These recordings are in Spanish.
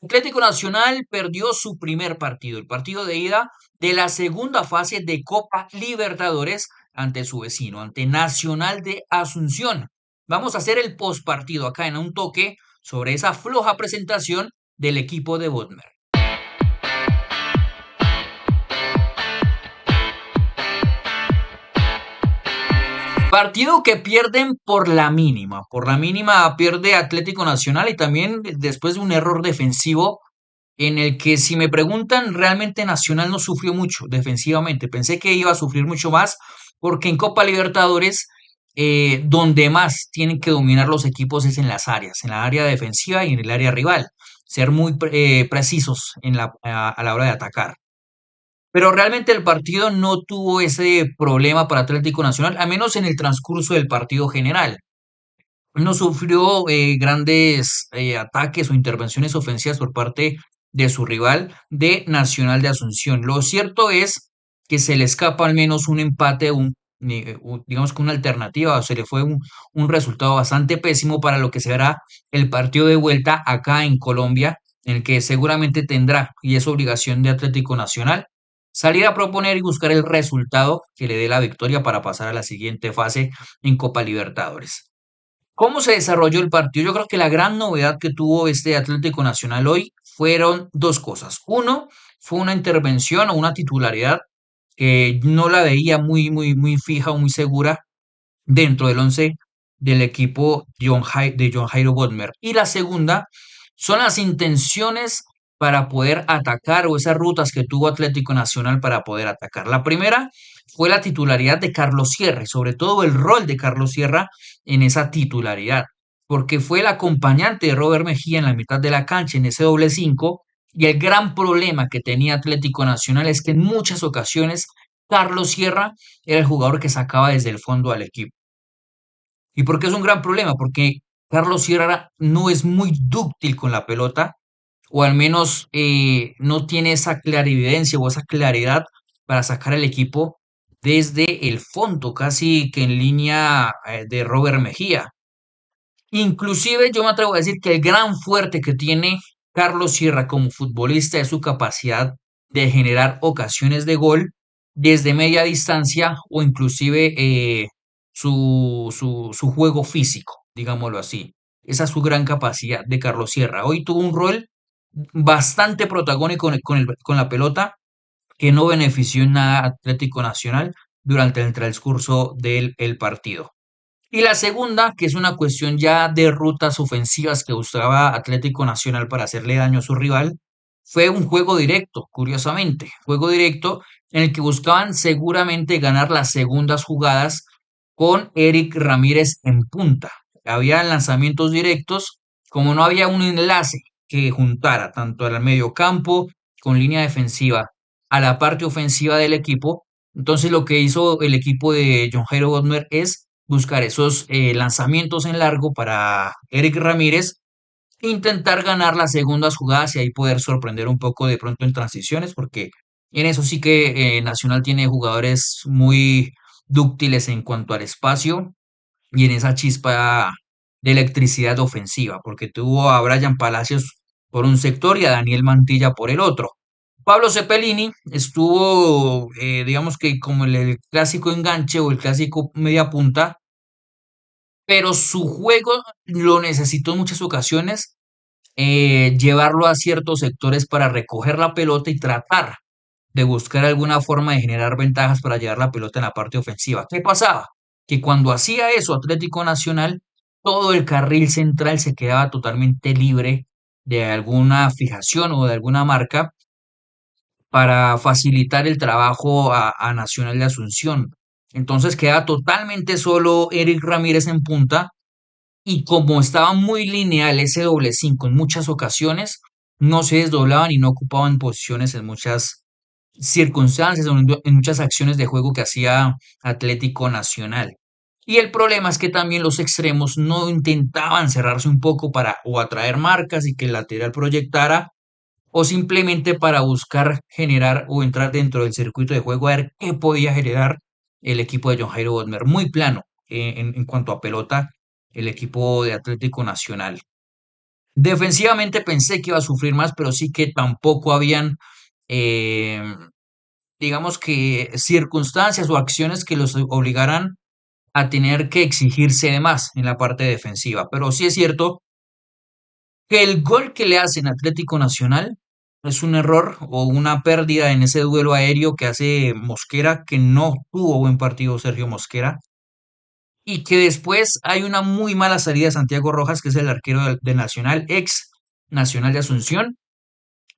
Atlético Nacional perdió su primer partido, el partido de ida de la segunda fase de Copa Libertadores ante su vecino, ante Nacional de Asunción. Vamos a hacer el postpartido acá en un toque sobre esa floja presentación del equipo de Bodmer. Partido que pierden por la mínima pierde Atlético Nacional y también después de un error defensivo en el que si me preguntan, realmente Nacional no sufrió mucho defensivamente. Pensé que iba a sufrir mucho más porque en Copa Libertadores, donde más tienen que dominar los equipos es en las áreas, en la área defensiva y en el área rival. Ser muy precisos a la hora de atacar. Pero realmente el partido no tuvo ese problema para Atlético Nacional, al menos en el transcurso del partido general. No sufrió grandes ataques o intervenciones ofensivas por parte de su rival de Nacional de Asunción. Lo cierto es que se le escapa al menos un empate, digamos que una alternativa, o se le fue un resultado bastante pésimo para lo que será el partido de vuelta acá en Colombia, en el que seguramente tendrá, y es obligación de Atlético Nacional, salir a proponer y buscar el resultado que le dé la victoria para pasar a la siguiente fase en Copa Libertadores. ¿Cómo se desarrolló el partido? Yo creo que la gran novedad que tuvo este Atlético Nacional hoy fueron dos cosas. Uno, fue una intervención o una titularidad que no la veía muy fija o muy segura dentro del once del equipo de John Jairo Bodmer. Y la segunda son las intenciones para poder atacar o esas rutas que tuvo Atlético Nacional para poder atacar. La primera fue la titularidad de Carlos Sierra y sobre todo el rol de Carlos Sierra en esa titularidad, porque fue el acompañante de Robert Mejía en la mitad de la cancha en ese doble cinco y el gran problema que tenía Atlético Nacional es que en muchas ocasiones Carlos Sierra era el jugador que sacaba desde el fondo al equipo. ¿Y por qué es un gran problema? Porque Carlos Sierra no es muy dúctil con la pelota, o al menos no tiene esa clarividencia o esa claridad para sacar el equipo desde el fondo, casi que en línea de Robert Mejía. Inclusive yo me atrevo a decir que el gran fuerte que tiene Carlos Sierra como futbolista es su capacidad de generar ocasiones de gol desde media distancia o inclusive su juego físico, digámoslo así. Esa es su gran capacidad de Carlos Sierra. Hoy tuvo un rol bastante protagónico con la pelota que no benefició en nada a Atlético Nacional durante el transcurso del el partido. Y la segunda, que es una cuestión ya de rutas ofensivas que buscaba Atlético Nacional para hacerle daño a su rival, fue un juego directo, curiosamente, juego directo en el que buscaban seguramente ganar las segundas jugadas con Eric Ramírez en punta. Había lanzamientos directos, como no había un enlace que juntara tanto al medio campo con línea defensiva a la parte ofensiva del equipo. Entonces lo que hizo el equipo de John Jairo Bodmer es buscar esos lanzamientos en largo para Eric Ramírez, intentar ganar las segundas jugadas y ahí poder sorprender un poco de pronto en transiciones, porque en eso sí que Nacional tiene jugadores muy dúctiles en cuanto al espacio y en esa chispa de electricidad ofensiva, porque tuvo a Brian Palacios por un sector y a Daniel Mantilla por el otro. Pablo Cepelini estuvo, digamos que como el clásico enganche o el clásico media punta, pero su juego lo necesitó en muchas ocasiones llevarlo a ciertos sectores para recoger la pelota y tratar de buscar alguna forma de generar ventajas para llevar la pelota en la parte ofensiva. ¿Qué pasaba? Que cuando hacía eso Atlético Nacional, todo el carril central se quedaba totalmente libre de alguna fijación o de alguna marca para facilitar el trabajo a Nacional de Asunción. Entonces quedaba totalmente solo Eric Ramírez en punta y como estaba muy lineal ese doble cinco en muchas ocasiones, no se desdoblaban y no ocupaban posiciones en muchas circunstancias, en muchas acciones de juego que hacía Atlético Nacional. Y el problema es que también los extremos no intentaban cerrarse un poco para o atraer marcas y que el lateral proyectara, o simplemente para buscar generar o entrar dentro del circuito de juego a ver qué podía generar el equipo de John Jairo Bodmer. Muy plano en cuanto a pelota, el equipo de Atlético Nacional. Defensivamente pensé que iba a sufrir más, pero sí que tampoco habían, eh, digamos que circunstancias o acciones que los obligaran a tener que exigirse de más en la parte defensiva. Pero sí es cierto que el gol que le hacen a Atlético Nacional es un error o una pérdida en ese duelo aéreo que hace Mosquera, que no tuvo buen partido Sergio Mosquera, y que después hay una muy mala salida de Santiago Rojas, que es el arquero de Nacional, ex Nacional de Asunción,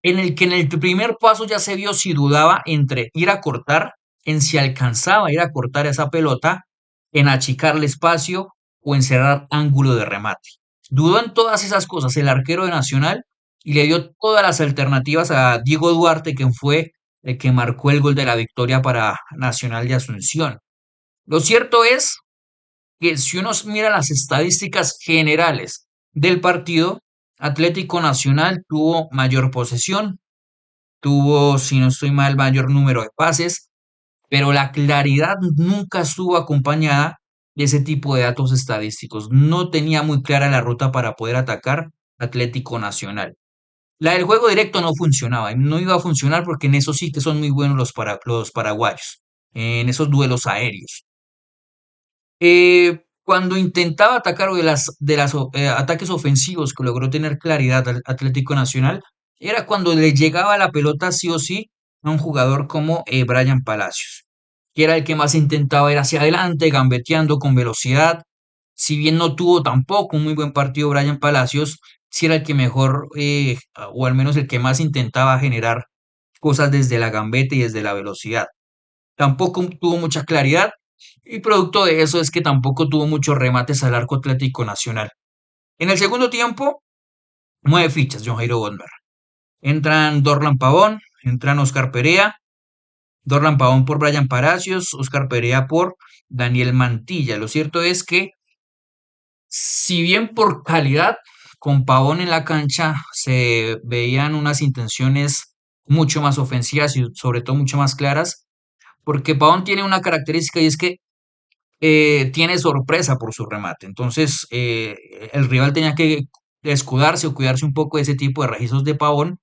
en el que en el primer paso ya se vio si dudaba entre ir a cortar, en si alcanzaba a ir a cortar esa pelota, en achicarle espacio o en cerrar ángulo de remate. Dudó en todas esas cosas el arquero de Nacional y le dio todas las alternativas a Diego Duarte, que fue el que marcó el gol de la victoria para Nacional de Asunción. Lo cierto es que si uno mira las estadísticas generales del partido, Atlético Nacional tuvo mayor posesión, tuvo, si no estoy mal, mayor número de pases, pero la claridad nunca estuvo acompañada de ese tipo de datos estadísticos. No tenía muy clara la ruta para poder atacar Atlético Nacional. La del juego directo no funcionaba, y no iba a funcionar porque en eso sí que son muy buenos los paraguayos, en esos duelos aéreos. Cuando intentaba atacar o de las ataques ofensivos que logró tener claridad al Atlético Nacional, era cuando le llegaba la pelota sí o sí a un jugador como Brian Palacios, que era el que más intentaba ir hacia adelante, gambeteando con velocidad. Si bien no tuvo tampoco un muy buen partido Brian Palacios, sí era el que mejor, o al menos el que más intentaba generar cosas desde la gambeta y desde la velocidad. Tampoco tuvo mucha claridad y producto de eso es que tampoco tuvo muchos remates al arco Atlético Nacional. En el segundo tiempo, 9 fichas, John Jairo Bondmer. Entran Dorlan Pavón, entran Oscar Perea, Dorlan Pavón por Brian Palacios, Oscar Perea por Daniel Mantilla. Lo cierto es que, si bien por calidad, con Pavón en la cancha se veían unas intenciones mucho más ofensivas y sobre todo mucho más claras, porque Pavón tiene una característica y es que tiene sorpresa por su remate. Entonces, el rival tenía que escudarse o cuidarse un poco de ese tipo de registros de Pavón.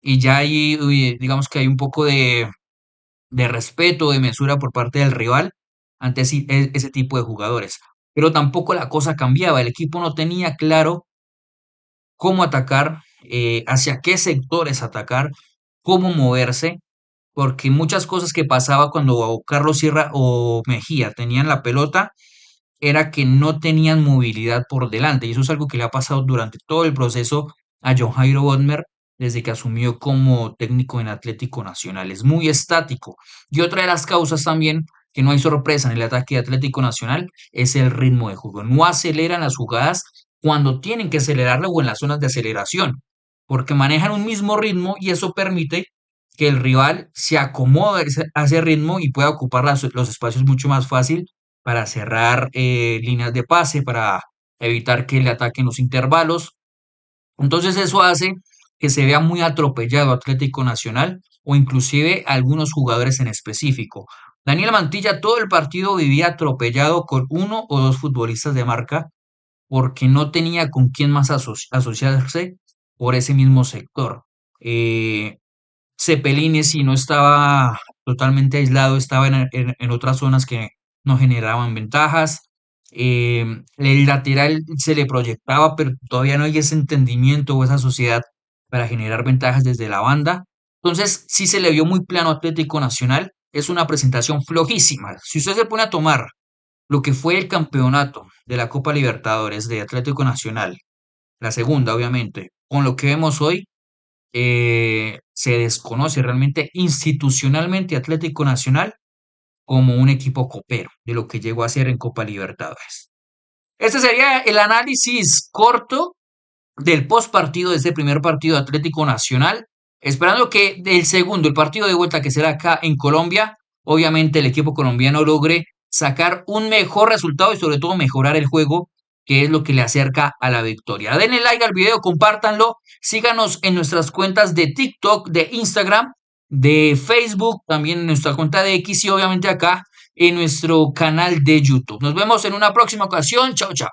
Y ya ahí, digamos que hay un poco de respeto, de mesura por parte del rival ante ese tipo de jugadores. Pero tampoco la cosa cambiaba. El equipo no tenía claro cómo atacar, hacia qué sectores atacar, cómo moverse, porque muchas cosas que pasaba cuando Carlos Sierra o Mejía tenían la pelota era que no tenían movilidad por delante. Y eso es algo que le ha pasado durante todo el proceso a John Jairo Bodmer desde que asumió como técnico en Atlético Nacional. Es muy estático. Y otra de las causas también, que no hay sorpresa en el ataque de Atlético Nacional, es el ritmo de juego. No aceleran las jugadas cuando tienen que acelerarla o en las zonas de aceleración, porque manejan un mismo ritmo y eso permite que el rival se acomode a ese ritmo y pueda ocupar los espacios mucho más fácil para cerrar líneas de pase, para evitar que le ataquen los intervalos. Entonces eso hace que se vea muy atropellado Atlético Nacional o inclusive algunos jugadores en específico. Daniel Mantilla todo el partido vivía atropellado con uno o dos futbolistas de marca porque no tenía con quién más asociarse por ese mismo sector. Eh, Cepelini, si no estaba totalmente aislado, estaba en otras zonas que no generaban ventajas. El lateral se le proyectaba, pero todavía no hay ese entendimiento o esa sociedad para generar ventajas desde la banda. Entonces, sí se le vio muy plano Atlético Nacional. Es una presentación flojísima. Si usted se pone a tomar lo que fue el campeonato de la Copa Libertadores de Atlético Nacional, la segunda, obviamente, con lo que vemos hoy, se desconoce realmente institucionalmente Atlético Nacional como un equipo copero de lo que llegó a ser en Copa Libertadores. Este sería el análisis corto del post partido de este primer partido de Atlético Nacional, esperando que del segundo, el partido de vuelta que será acá en Colombia, obviamente el equipo colombiano logre sacar un mejor resultado y sobre todo mejorar el juego, que es lo que le acerca a la victoria. Denle like al video, compártanlo, síganos en nuestras cuentas de TikTok, de Instagram, de Facebook, también en nuestra cuenta de X y obviamente acá en nuestro canal de YouTube. Nos vemos en una próxima ocasión. Chao, chao.